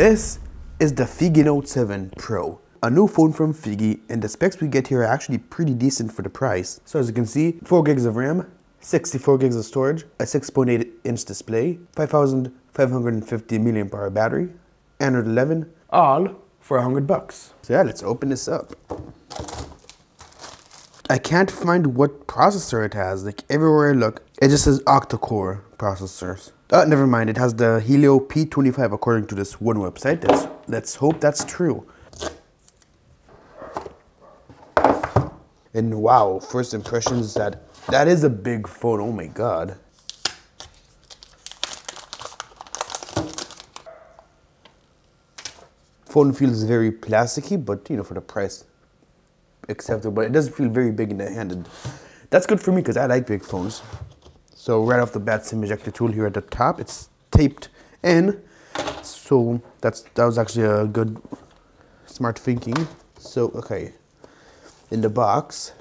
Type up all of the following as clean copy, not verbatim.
This is the Figi Note 7 Pro, a new phone from Figi, and the specs we get here are actually pretty decent for the price. So as you can see, 4 gigs of RAM, 64 gigs of storage, a 6.8-inch display, 5,550 mAh battery, Android 11, all for $100. So yeah, let's open this up. I can't find what processor it has. Like everywhere I look, it just says octa-core processors. Oh, never mind. It has the Helio P25 according to this one website. Let's hope that's true. And wow, first impressions that is a big phone. Oh my god. Phone feels very plasticky, but you know, for the price, acceptable. But it doesn't feel very big in the hand. And that's good for me because I like big phones. So right off the bat, SIM ejector tool here at the top. It's taped in. So that was actually a good, smart thinking. So okay, in the box,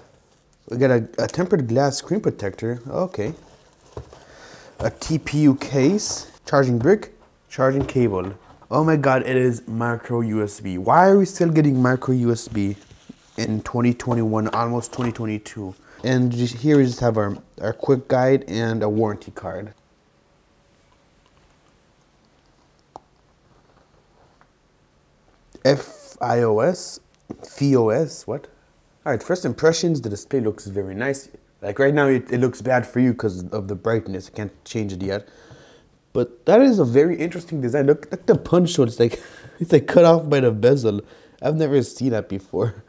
we got a tempered glass screen protector. Okay, a TPU case, charging brick, charging cable. Oh my god, it is micro USB. Why are we still getting micro USB in 2021, almost 2022? And here we just have our quick guide and a warranty card. FiOS, what? Alright, first impressions, the display looks very nice. Like right now it looks bad for you because of the brightness. I can't change it yet. But that is a very interesting design. Look at the punch hole. It's like cut off by the bezel. I've never seen that before.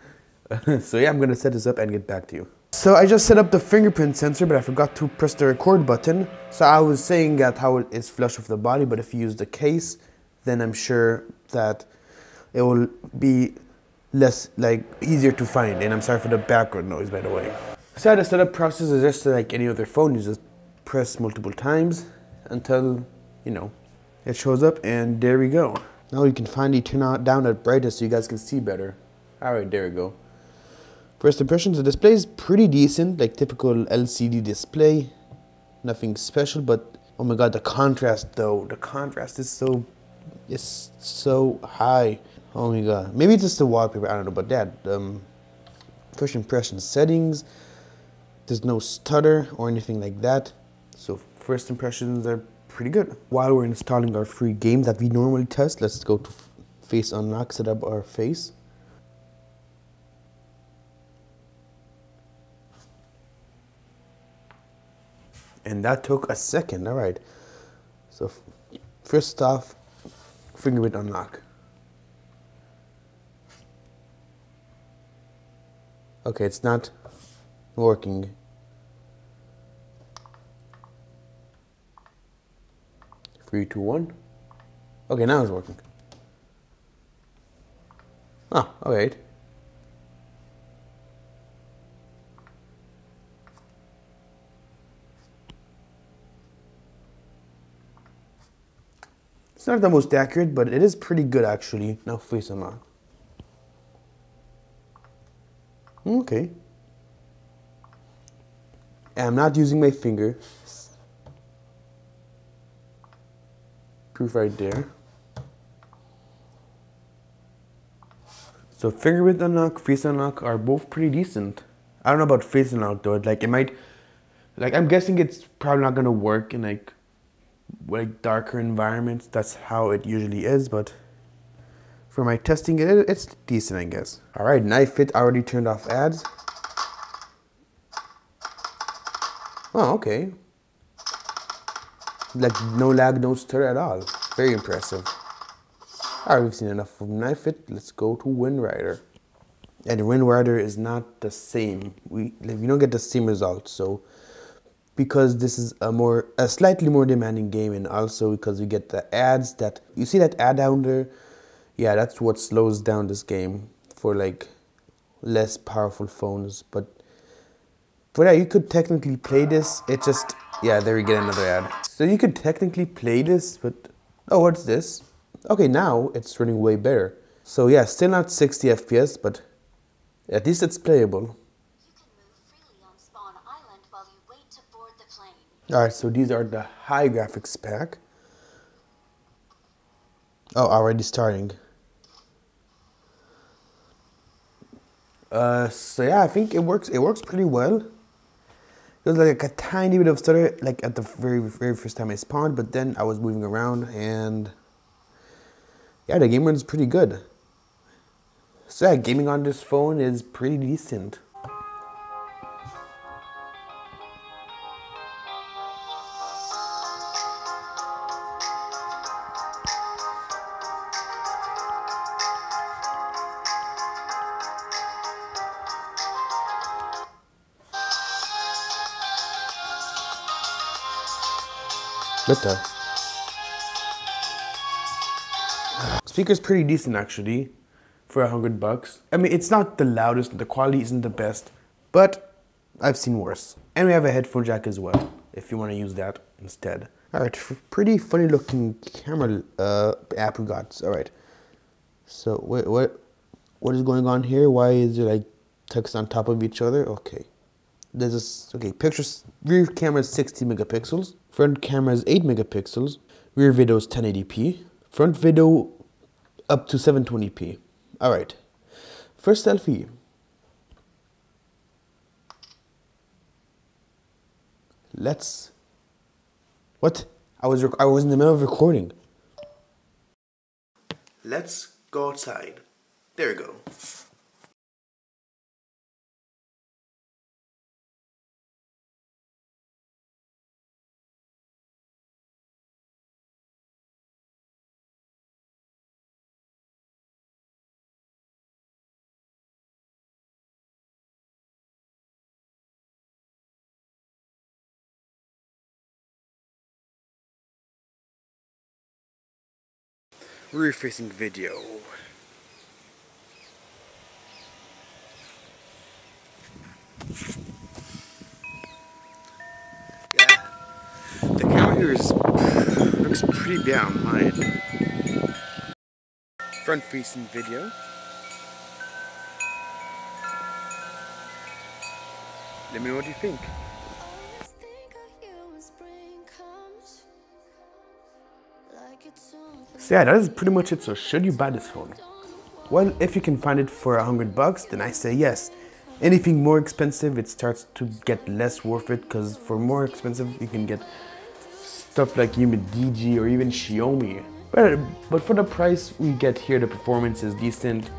So yeah, I'm gonna set this up and get back to you. So I just set up the fingerprint sensor, but I forgot to press the record button. So I was saying that how it is flush with the body, but if you use the case, then I'm sure that it will be less, like, easier to find. And I'm sorry for the background noise, by the way. So the setup process is just like any other phone. You just press multiple times until, you know, it shows up, and there we go. Now you can finally turn down that brightness so you guys can see better. All right, there we go. First impressions, the display is pretty decent, like typical LCD display. Nothing special, but oh my god, the contrast though. The contrast is so high. Oh my god. Maybe it's just the wallpaper, I don't know, but that, first impressions, settings, there's no stutter or anything like that. So first impressions are pretty good. While we're installing our free game that we normally test, let's go to face unlock, set up our face. And that took a second. All right. So first off, fingerprint unlock. Okay, it's not working. 3, 2, 1. Okay, now it's working. Ah, alright. It's not the most accurate, but it is pretty good actually. Now face unlock. Okay. And I'm not using my finger. Proof right there. So fingerprint unlock, face unlock are both pretty decent. I don't know about face unlock though. Like it might, like I'm guessing it's probably not gonna work in like darker environments. That's how it usually is, but for my testing it's decent, I guess. All right, knife fit already turned off ads. Oh, okay. Like no lag, no stutter at all. Very impressive. All right, we've seen enough of knife fit. Let's go to WindRider. And WindRider is not the same. We don't get the same results. So because this is a slightly more demanding game, and also because we get the ads that you see that ad down there. Yeah, that's what slows down this game for like less powerful phones. But yeah, you could technically play this. It just, yeah, there we get another ad. So you could technically play this, but oh, what's this? Okay, now it's running way better. So yeah, still not 60 FPS, but at least it's playable. Alright, so these are the high graphics pack. Oh, already starting. So yeah, I think it works. It works pretty well. There was like a tiny bit of stutter, like at the very first time I spawned, but then I was moving around, and yeah, the game runs pretty good. So yeah, gaming on this phone is pretty decent. What the? Speaker's pretty decent actually, for $100. I mean, it's not the loudest, the quality isn't the best, but I've seen worse. And we have a headphone jack as well, if you want to use that instead. All right, pretty funny looking camera app we got. All right, so what is going on here? Why is there like text on top of each other? Okay, there's this. Okay, pictures. Rear camera is 60 megapixels. Front camera is 8 megapixels. Rear video is 1080p. Front video up to 720p. All right, first selfie. Let's. What? I was in the middle of recording. Let's go outside. There we go. Rear-facing video. Yeah, the camera here looks pretty bad on mine. Front-facing video. Let me know what you think. So yeah, that is pretty much it. So should you buy this phone? Well, if you can find it for $100, then I say yes. Anything more expensive, it starts to get less worth it, because for more expensive, you can get stuff like even DG or even Xiaomi. But for the price we get here, the performance is decent,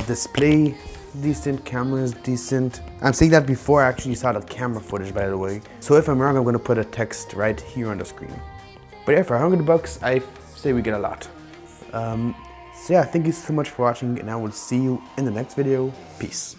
display decent, camera is decent. I'm saying that before I actually saw the camera footage, by the way. So if I'm wrong, I'm gonna put a text right here on the screen. But yeah, for $100, I say we get a lot. So yeah, thank you so much for watching, and I will see you in the next video. Peace.